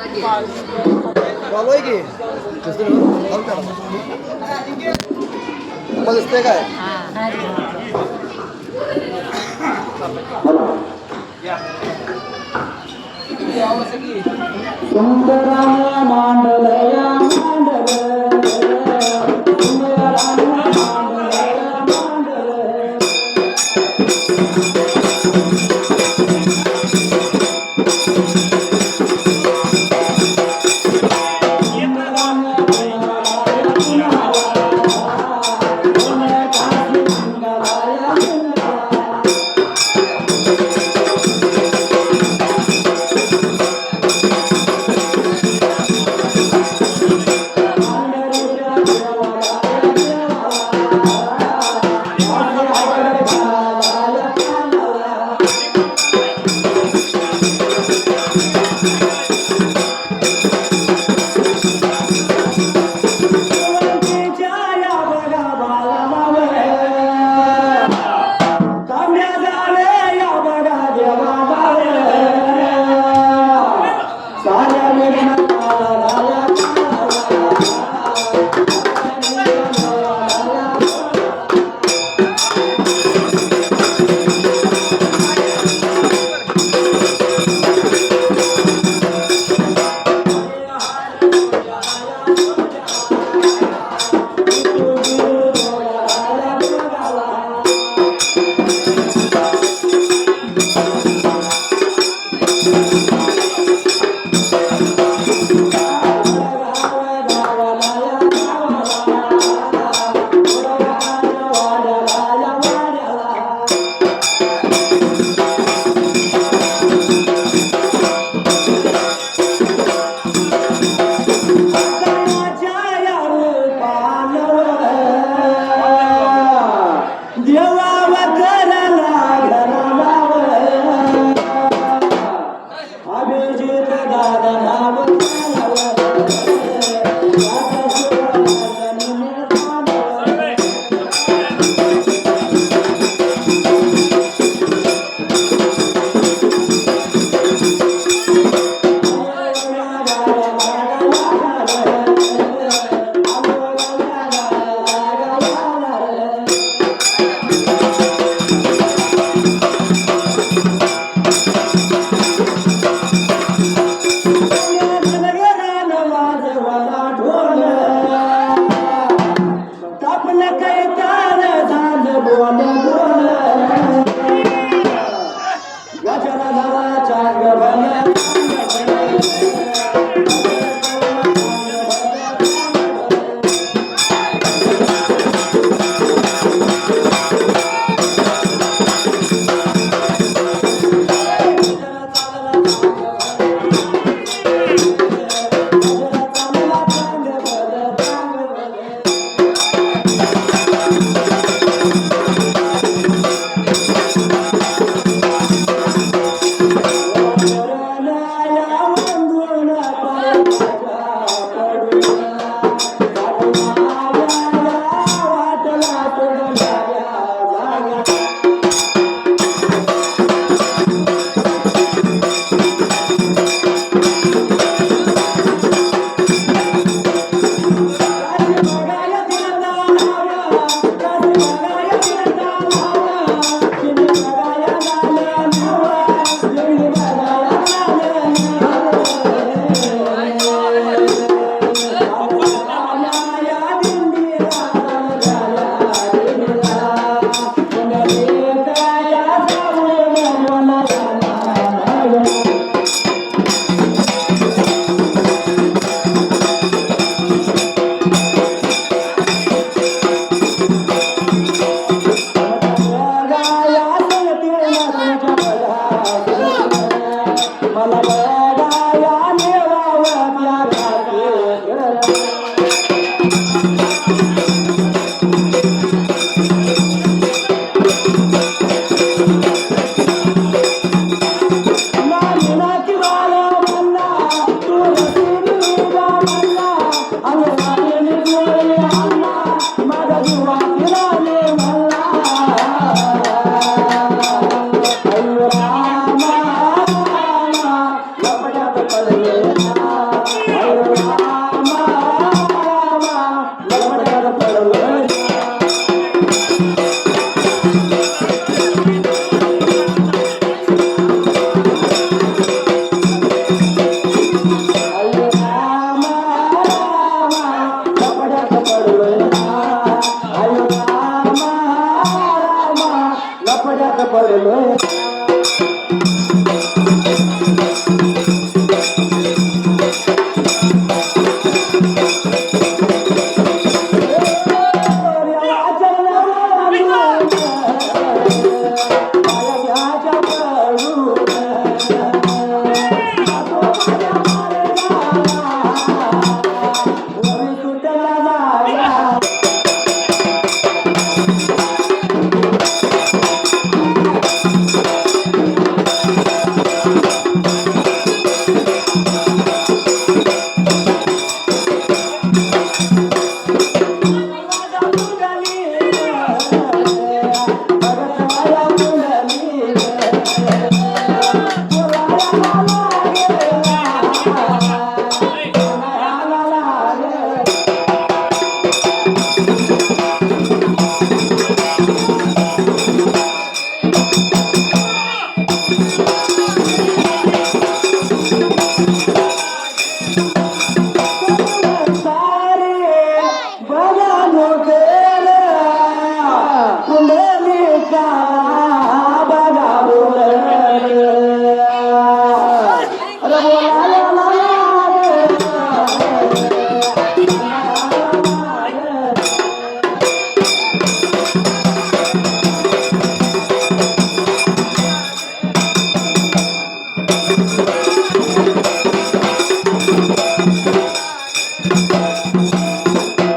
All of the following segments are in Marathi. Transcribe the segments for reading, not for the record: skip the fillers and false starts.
चालू आहे की तुम्हाला दिसतंय काय सुंदराया मांडलया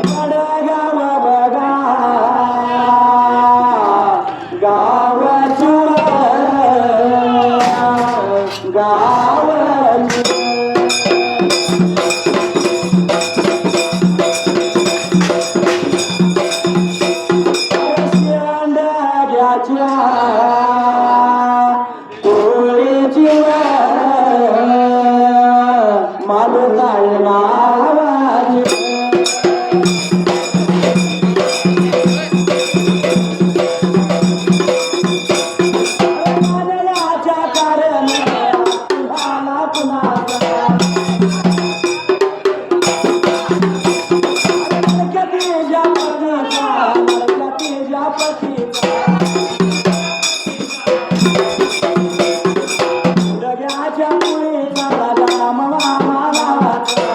वडगाव बघा गावाची गावाची कोळीची मालुताई नावाची मालयाच्या कारण झाला कुणाचा मलक्यातीच्या पतीचा डग्याच्या मुलीचा राम मामा नावाचा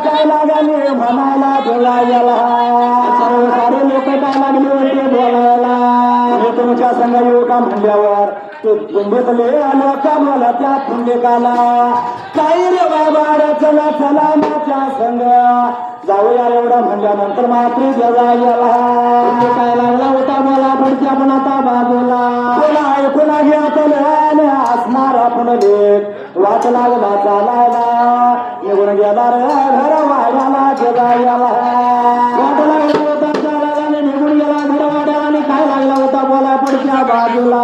काय लागले म्हणायला बोलायला सारे लोक काय लागले होते बोलायला मी तुमच्या संग येऊ का म्हणल्यावर ते कुंभीतले आलं का मला त्या कुंभिकाला काही रे बाबा चला चला माझ्या संग जाऊया एवढं म्हणल्यानंतर मात्री गेला गेला काय लागला होता मला पुढच्या पण आता बाजूला कोणा ऐकून घ्या असणार आपण लेख वाच लागला चालायला निघून गेला रे घर वाड्याला गेला गेला वाट लागला होता चालायला निघून गेला घर वाड्याला आणि काय लागला होता बोला पुढच्या बाजूला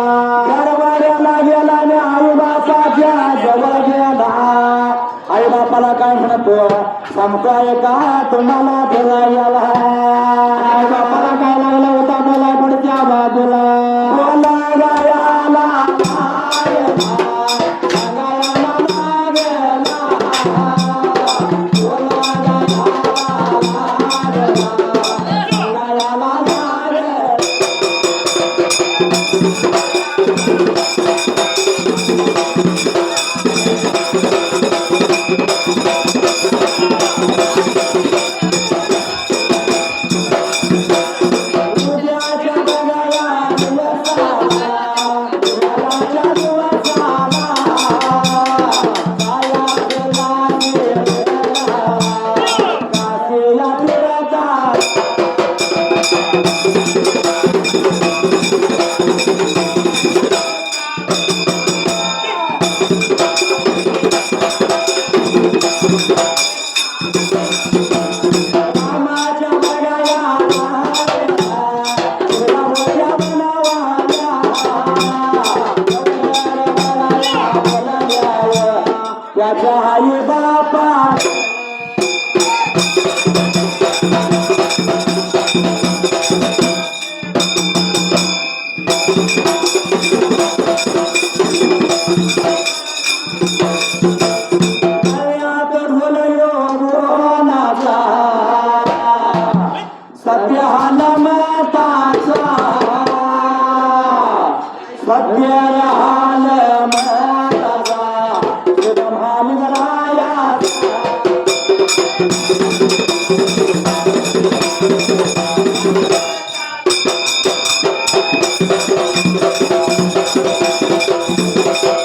घर वाड्याला गेला आणि आई बापाच्या जवळ गेला आई बापाला काय म्हणतो सांगतोय का तुम्हाला गेला गेला आई बापाला काय लागला होता बोला पुढच्या बाजूला बोला गायाला आई बापा सत्याला माताचा सत्याला माताचा शुभम गराया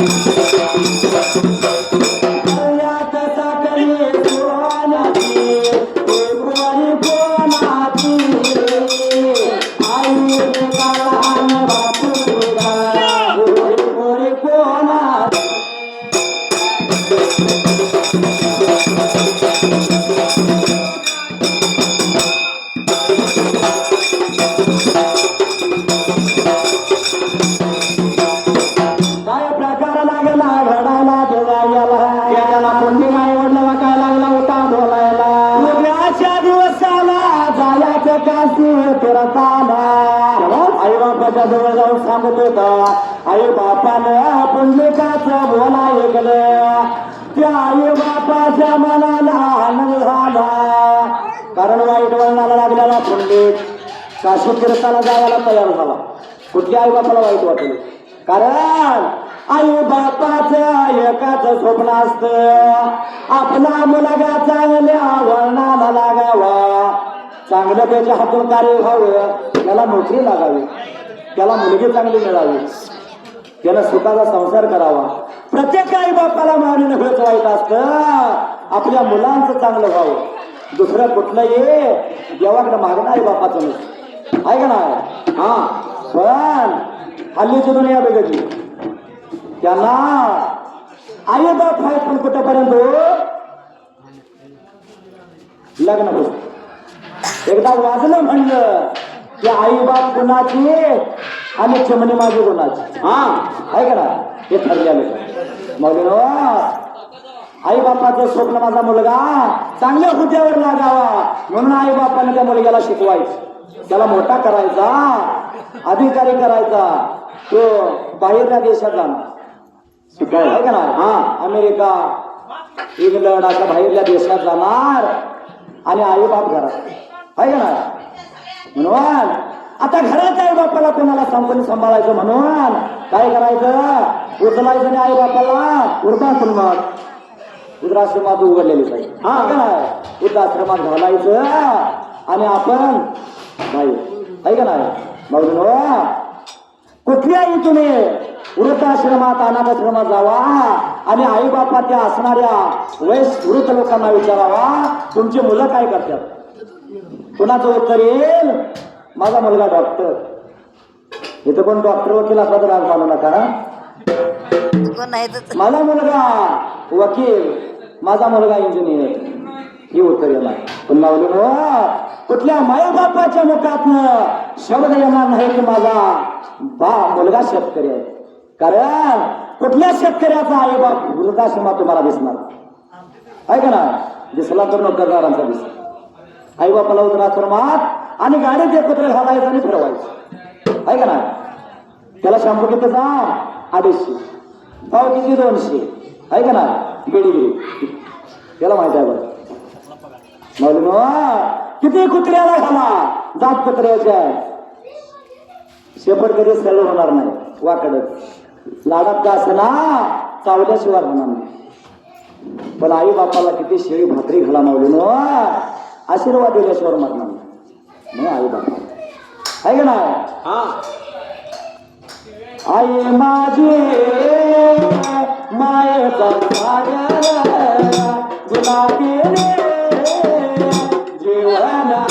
Thank you. घडायला लागला घडायला देवा याला याला कोणी नाही ओढला काय लागला होता बोलायला उद्याच्या दिवसाला जायचं काशी फिरताना आई बापाच्या जवळ जाऊन सांगत होता आई बापानं पुंडलिकाचं बोला ऐकलं त्या आई बापाच्या मनाला आनंद झाला कारण वाईट वळणाला लागलेला पुंडलिक काशी तीर्थाला जायला तयार झाला कुठल्या आई बापाला वाईट वाटलं कारण आई बापाचं एकाच स्वप्न असतं आपला मुलगा चांगल्या वळणाला लागावा चांगलं त्याच्या हातून कार्य व्हावं त्याला नोकरी लागावी त्याला मुलगी चांगली मिळावी त्याला सुखाचा संसार करावा प्रत्येक आई बापाला मागणं हेच वाईट असतं आपल्या मुलांचं चांगलं व्हावं दुसरं कुठलंही देवाकडे मागणं आई बापाचं नसतं आहे का नाही हा पण हल्लीची दुनिया बिघडली त्यांना आई बाप आहे पण कुठेपर्यंत लग्न होत एकदा वाजलं म्हणलं की आई बाप गुणाची आणि चिमणी माझी गुणाची हा आहे का ना हे ठरलेलं मग आई बापाचं स्वप्न माझा मुलगा चांगल्या हुद्द्यावर लागावा म्हणून आई बापाने त्या मुलग्याला शिकवायचं त्याला मोठा करायचा अधिकारी करायचा तो बाहेरच्या देशात जाणार आहे का ना हा अमेरिका इंग्लंड अशा बाहेरल्या देशात जाणार आणि आई बाप घरात आहे का ना म्हणून आता घरात आई बापाला कोणाला सांभाळायचं म्हणून काय करायचं उचलायचं आणि आई बापाला वृद्धाश्रमात वृद्धाश्रमात उघडलेली पाहिजे हा का नाही वृद्धाश्रमात घालायचं आणि आपण नाही आहे का नाही मग कुठल्याही तुम्ही वृद्धाश्रमात अनाथाश्रमात जावा आणि आई बापा त्या असणाऱ्या वृद्ध लोकांना विचारावा तुमची मुलं काय करतात कुणाचं उत्तर येईल माझा मुलगा डॉक्टर इथं कोण डॉक्टर वकील असला तर आज मानू नका माझा मुलगा वकील माझा मुलगा इंजिनियर ही उत्तर येणार पण माऊली कुठल्या मायबापाच्या मुखातनं शब्द येणार नाही की माझा मुलगा शेतकरी आहे कारण कुठल्या शेतकऱ्याचा आई बाप वृद्धाश्रमात तुम्हाला दिसणार आहे का ना दिसला तर नोकरदारांचा दिसला आई बापाला वृद्धाश्रमात आणि गाडीत एकत्र घालायचं आणि फिरवायचं आहे का ना त्याला शंभर किती जा 250 पाव किती 200 आहे का ना बेडीगिरी त्याला माहित आहे बरं किती कुत्र्याला घाला जात कुत्र्याच्या शेपट कधी सरळ होणार नाही वाकडत लाडात का असं ना चावल्याशिवाय होणार नाही पण आई बापाला किती शेळी भाकरी घाला मावली आशीर्वाद दिल्याशिवाय मरणार नाही आई बापा आहे का नाही हा आई माझी मायेचा गुलाबी जीवना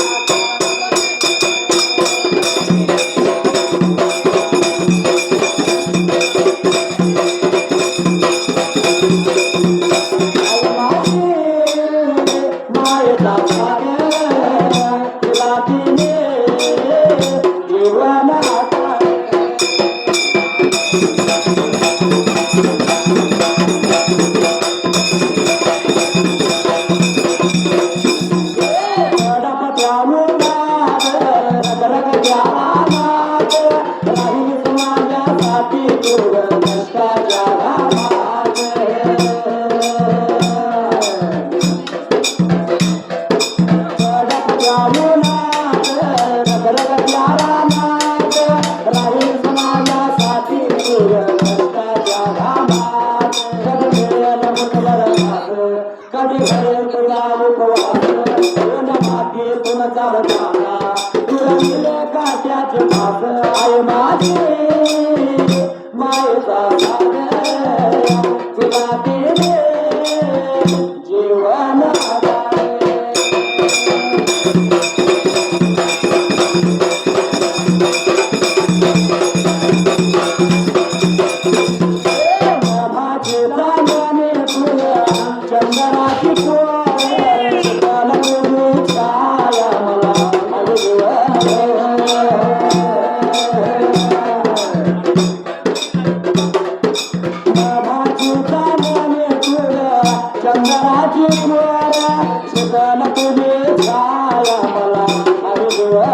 शीतल तुझी छाया मला आयुष्यभर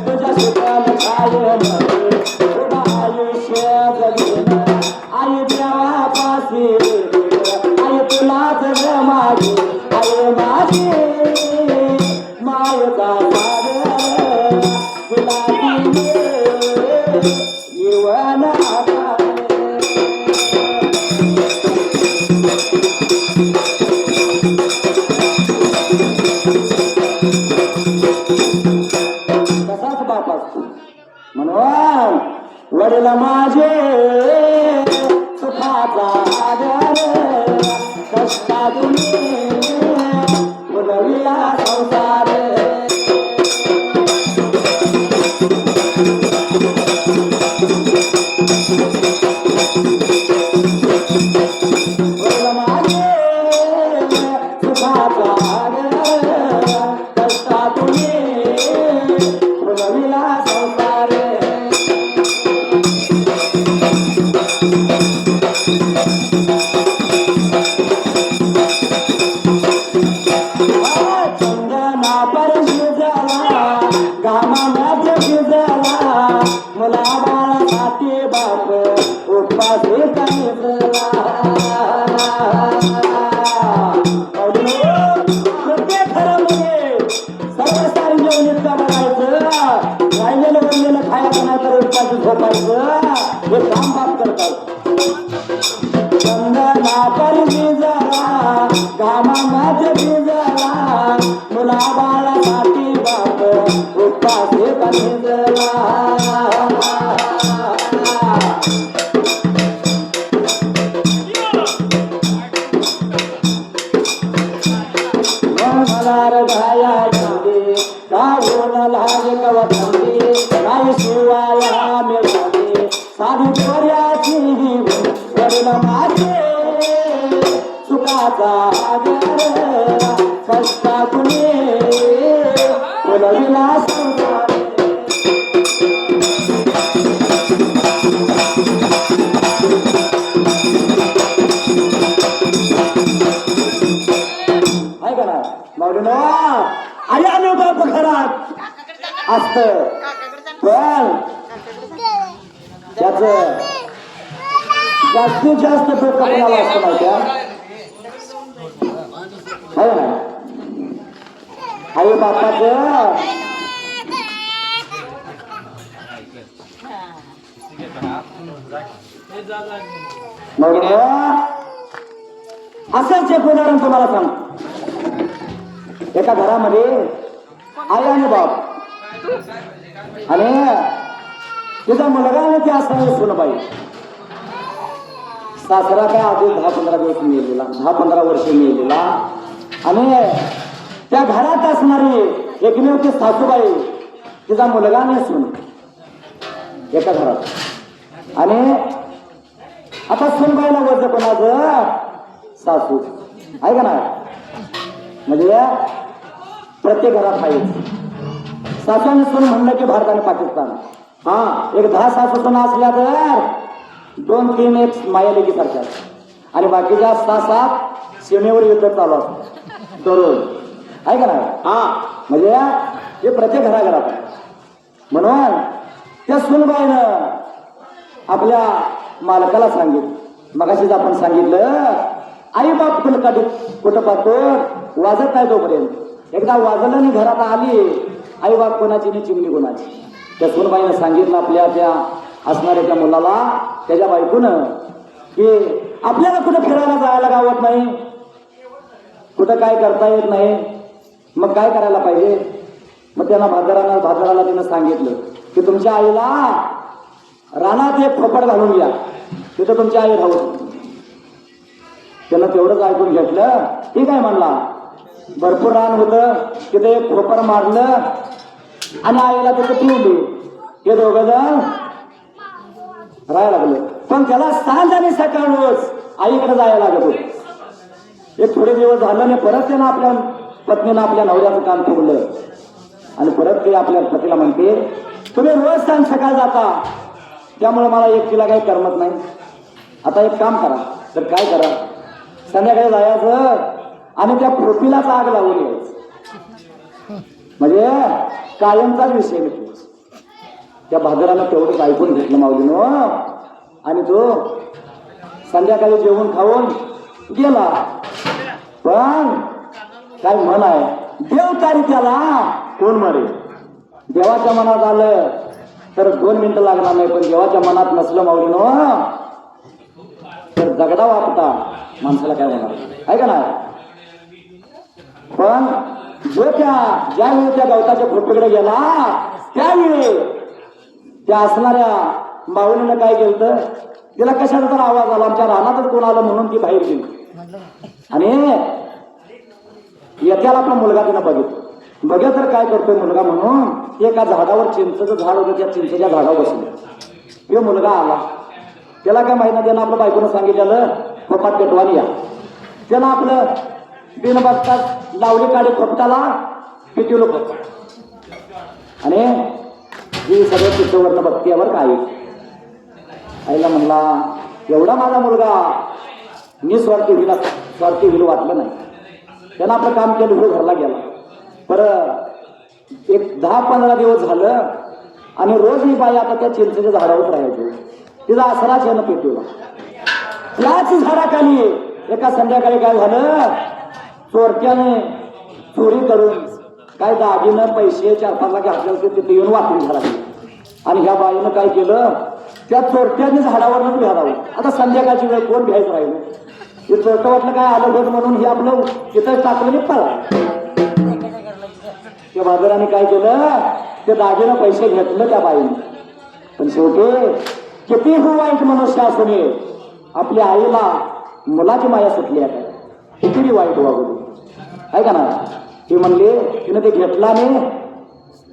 तुझ्या शीतल छायेमध्ये उभा आयुष्य जगीन आई देवापाशी आई तुलाच ग माझी आई माझी मायेचा सागर तुला दिले जीवन आता म्हणून वडील माझे सुखाचा आदर कष्टातून बुडविला संसार वडील माझे सुखाचा आदर कष्टातून बुडविला संसार मुलाबाळासाठी बाप उपाशी प्रत्येक घरामध्ये सर्व सारी जेवण इतका बघायचं राहिलेलं बनलेलं खायचं नाही तर उपाशी झोपायचं हे काम बाप करतात चंदना पर भिजला घामामध्ये भिजला मुलाबाळासाठी बाप उपाशी भिजला नाही शिवाया मिळाली साधी पर्याची वडील माझे सुखाचा आगर कष्टातून बोलविला संसार आहे का ना मावडीनो अरे आम्ही बाप घरात असत पण त्याच जास्तीत जास्त दुःख कोणाला असतं माहिती आहे ना आई बापाच असंच एक उदाहरण तुम्हाला सांगतो एका घरामध्ये आई आणि बाप आणि तिचा मुलगा आणि ती असणारी सुनबाई सासरा काय आधी 10-15 दिवस मिळालेला 10-15 वर्ष मिळालेला आणि त्या घरात असणारी एकमेव ती सासूबाई तिचा मुलगा आणि सून एका घरात आणि आता सुनबाईला वरचं कोणाचं सासू आहे का ना म्हणजे प्रत्येक घरात आहे सासू आणि सून म्हणलं की भारत आणि पाकिस्तान हा एक 10 सासू सुना असल्या तर 2-3 एक मायालेकी सारख्या आणि बाकीच्या 6-7 सीमेवर युद्ध चालू असतं दररोज आहे का ना हा म्हणजे हे प्रत्येक घराघरात म्हणून त्या सुनबाईनं आपल्या मालकाला सांगितलं मगाशीच आपण सांगितलं आई बाप कुठं पाहतो वाजत नाही तोपर्यंत एकदा वाजलं आणि घरात आली आई बाप कोणाची नाही चिमणी कोणाची त्या सुनबाईनं सांगितलं आपल्या त्या असणाऱ्या त्या मुलाला त्याच्या बायकोनं की आपल्याला कुठं फिरायला जायला गावत नाही कुठं काय करता येत नाही मग काय करायला पाहिजे मग त्यांना भादराला तिनं सांगितलं की तुमच्या आईला रानात एक खोपड घालून घ्या तिथं तुमची आई राहू त्यानं तेवढंच ऐकून घेतलं ठीक आहे म्हणला भरपूर रान होतं तिथे एक खोपर मारलं आणि आईला तिथं ठेवली हे दोघं जण राहायला लागलं पण त्याला सांज आणि सकाळ रोज आईकडे जायला लागत होत एक थोडे दिवस झालं नाही परत त्यानं आपल्या पत्नीनं आपल्या नवऱ्याचं काम ठेवलं आणि परत ते आपल्या पतीला म्हणते तुम्ही रोज सांज सकाळ जाता त्यामुळे मला एकटीला काही करमत नाही आता एक काम करा तर काय करा संध्याकाळी जायचं आणि त्या पृथ्वीलाच आग लावून यायचं. म्हणजे कायमचाच विषय मिळतो. त्या भादरानं तेवढंच ऐकून घेतलं माऊलीनो आणि तो संध्याकाळी जेवण खाऊन गेला. पण काय म्हण आहे, देव तारी त्याला कोण मारे. देवाच्या मनात आलं तर 2 मिनिटं लागणार नाही, पण देवाच्या मनात नसलं माऊलीनो तर दगडा वापता माणसाला काय होणार आहे का नाही. पण जो ज्यावेळी त्या गवताच्या फोटोकडे गेला त्यावेळी त्या असणाऱ्या माऊलीनं काय केलं, तिला कशाचा तर आवाज आला, आमच्या रानातच कोण आलं म्हणून ती बाहेर गेली. आणि येत्याला आपला मुलगा तिनं बघितलं. बघ्या तर काय करतोय मुलगा म्हणून एका झाडावर चिंचेचं झाड होतं, त्या चिंचेच्या झाडावर बसले. तो मुलगा आला, त्याला काय माहिती नाही, त्यानं आपल्या बायकोनं सांगितलेलं खोपात पेटवानी या. त्यानं आपलं बिन बघता लावली काढी खोपटाला पेटवलं खोपट आणि ही सगळं चित्रवर्ण बघते यावर काय. आईला म्हणला एवढा माझा मुलगा निस्वार्थी होईल वाटलं नाही. त्यानं आपलं काम केलं, हो घरला गेला. परत एक 10-15 दिवस झालं आणि रोज ही बाई आता त्या चिंचेच्या झाडावर राहायची. तिचा आसराच यानं पेटवला. त्याच झाडाखाली एका संध्याकाळी काय झालं, चोरट्याने चोरी करून काय दागिनं पैसे 4-5 लाख घातले तिथे येऊन वाटून झाला. आणि ह्या बाईनं काय केलं, त्या चोरट्याने झाडावरच घालावं. आता संध्याकाळची वेळ कोण घ्यायचं राहिलं. हे चोरटं वाटलं काय आलं होत म्हणून हे आपलं तिथं टाकलं पळा. त्या बाजाराने काय केलं, ते दागिनं पैसे घेतलं त्या बाईने. पण शेवटी किती वाईट मनुष्य असून आपल्या आईला मुलाची माया सुटली आहे, किती वाईट वागवली आहे का ना. ती म्हणली, तिने ते घेतला आणि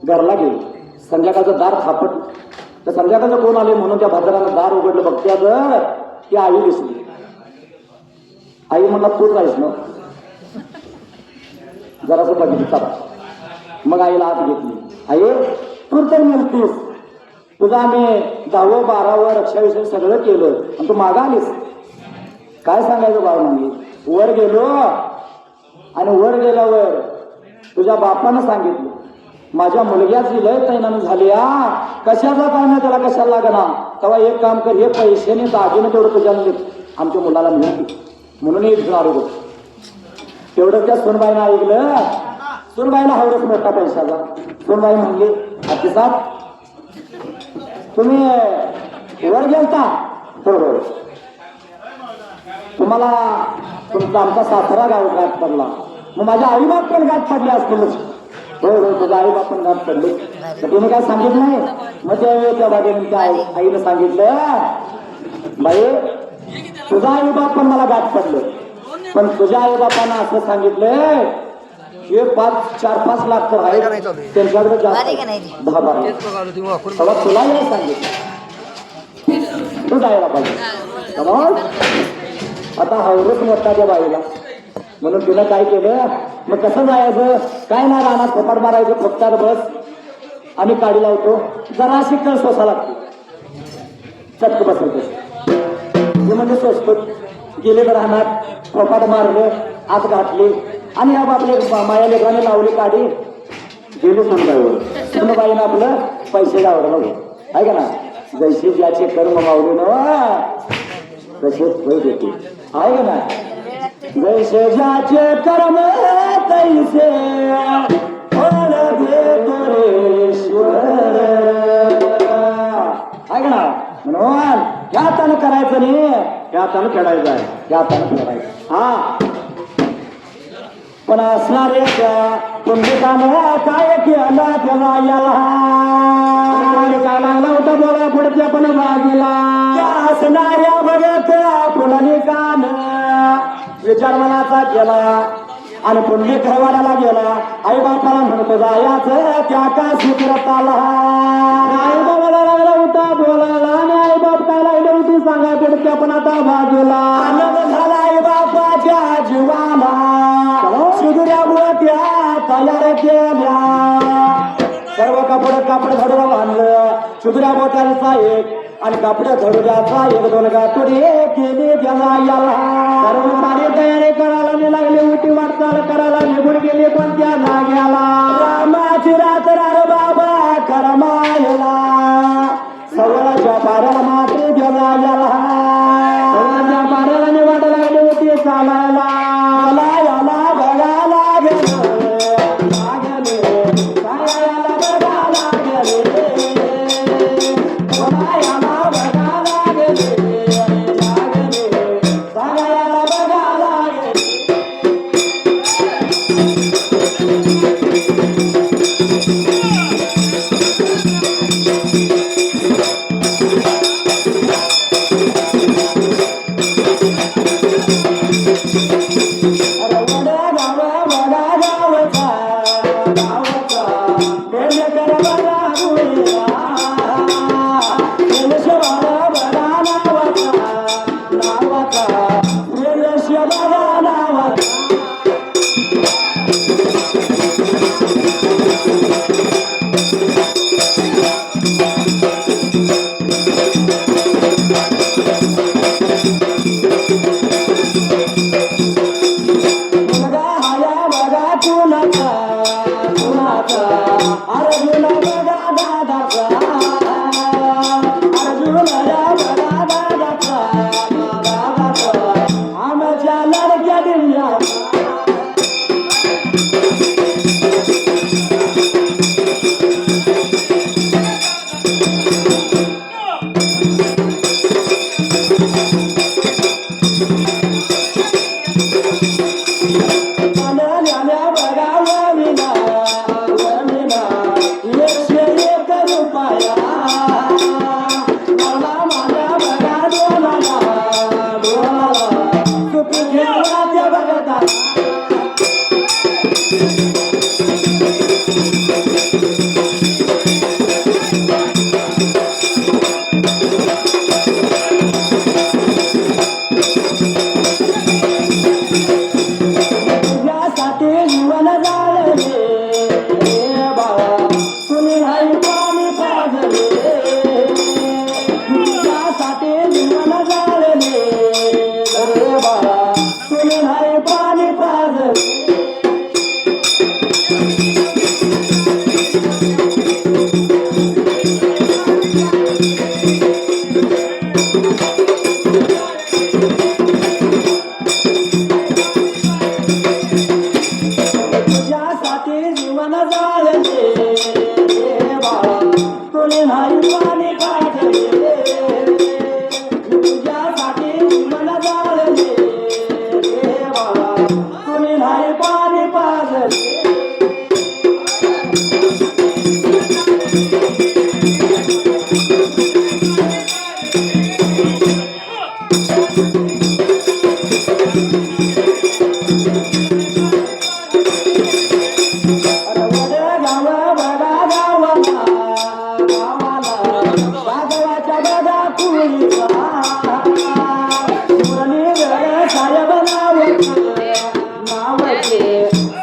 घरला गेली. संध्याकाळचं दार थापट, तर संध्याकाळचं कोण आले म्हणून त्या बाजारानं दार उघडलं. बघत्या तर ती आई दिसली. आई म्हणला तूच आहेस ना, जरासं बघितलं चला. मग आईला आत घेतली. आई तू तर म्हणतीस, तुझं आम्ही 10व 12व रक्षाविषयी सगळं केलं आणि तू मागा आलीस. काय सांगायचं बाळ म्हणजे. वर गेलो आणि वर गेल्यावर तुझ्या बापानं सांगितलं माझ्या मुलग्याची लय तैनानं झाली. कशाचा काय ना त्याला कशाला लागना. तेव्हा एक काम कर, हे पैशाने दागिनं तेवढं तुझ्या आमच्या मुलाला मिळते म्हणून एक घेऊन आलो. तेवढं त्या सुनबाईनं ऐकलं. सुनबाईला हवरच मोठा पैशाचा. सुनबाई म्हणली, अतिसाब तुम्ही वर गेलता बरोबर, तुम्हाला तुमचा आमचा सासरा गाठ पडला, मग माझ्या आईबाप पण गाठ पडले असतीलच. होय होय तुझा आईबाप पण गाठ पडले. तर तिने काय सांगितलं नाही. मग त्या बाबीने आईनं सांगितलं, बाई तुझा आईबाप पण मला गाठ पडले, पण तुझ्या आईबापानं असं सांगितलंय हे 4-5 लाख तर आहे त्यांच्याकडे जास्त 10-12 लाख. तुला नाही सांगितलं, तू जायला पाहिजे. आता हवरच मोठा त्या बाईला म्हणून तिनं काय केलं, मग कसं जायचं काय ना, रानात फोपाट मारायचं, फोपटात बस आणि काढी लावतो, जरा अशी कळ सोसा लागते, चटक बसायचं. हे म्हणजे सोसतो. गेले तर रानात फोपाट मारले, आत घातले आणि या बापले माया लेकराने लावली काढी, गेली सुनबाईवर. सुनबाईनं आपलं पैसे गावडलं आहे का ना. जैसे ज्याचे कर्म मावले ना तसेच फळ देते आहे का ना. जैसे ज्याचे कर्म तैसे फळ देतो रे ईश्वर आहे का ना. म्हणून ह्या हातानं करायचं नाही, ह्या हातानं फेडायचं आहे, ह्या हातानं फेडायचं. हा पण असणाऱ्या पुंडिकानं काय केलं त्याला याला काय लागला होता बोला पुढच्या पण बाजूला. असणाऱ्या बघत पुंडलिकानं विचार मनाचा केला आणि पुंडलिक खरवाड्याला गेला. आई बापाला म्हणतो जायाचं त्या का सुखरताला. आई बाबाला लागला होता बोलायला आणि आई बाप काय लागले होती सांगा पुढच्या पण आता बाजूला. आनंद झाला आई बापाच्या जीवाला, सुधुऱ्या मोठ्या तयार केल्या, सर्व कापड धडूला बांधलं. सुधुऱ्या मोठ्याचा एक आणि कापड धडूल्याचा 1-2 गाठोडे केले त्याला याला. सर्व सारी तयारी करायला लागले होती वाटत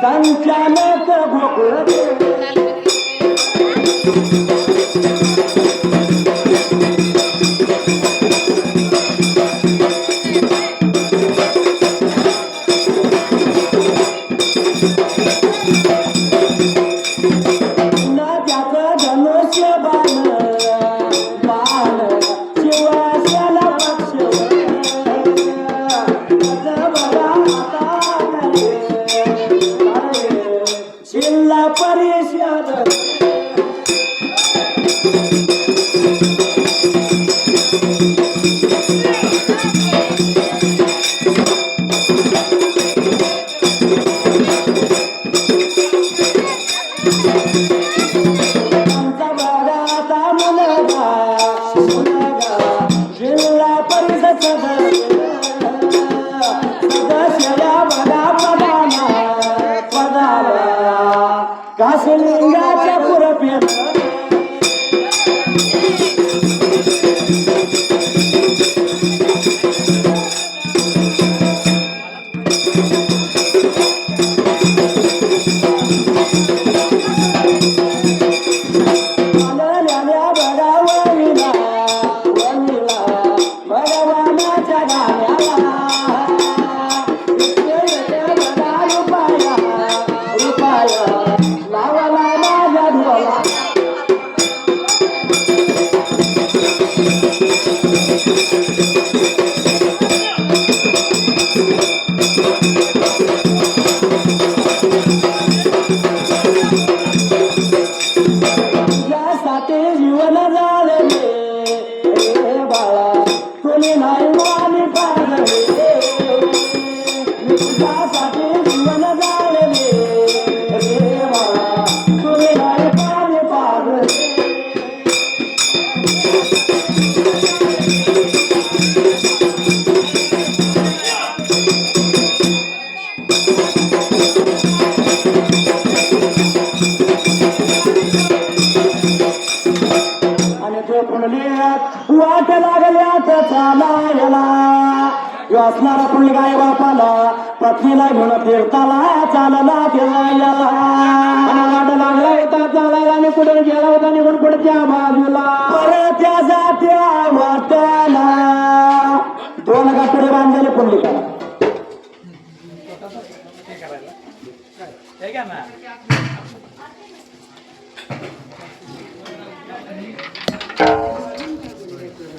संचालक गोकुळ त्याचं धनुष्य बाण बाण शिवाशाला पक्ष जिल्हा परिषद जिल्हा परिषद सदस्य पदाला कासलिंगाच्या पुरपेत जीवन झाले बाळा कोणी नाही मानी पाजले तुझ्यासाठी जीवन झाले बाळा कोणी नाही पाणी पाजले वाट लागल्यात चालायला असणारा पुण्य गाय बापाला पत्नीला घेऊन तीर्थाला चालला फिरायला वाट लागला होता चालायला आणि कुठे गेला होता निघून पुढच्या बाजूला परत त्या जात्या वाट्याला दोन गाठोडे बांधलेले पुंडलिकाला हे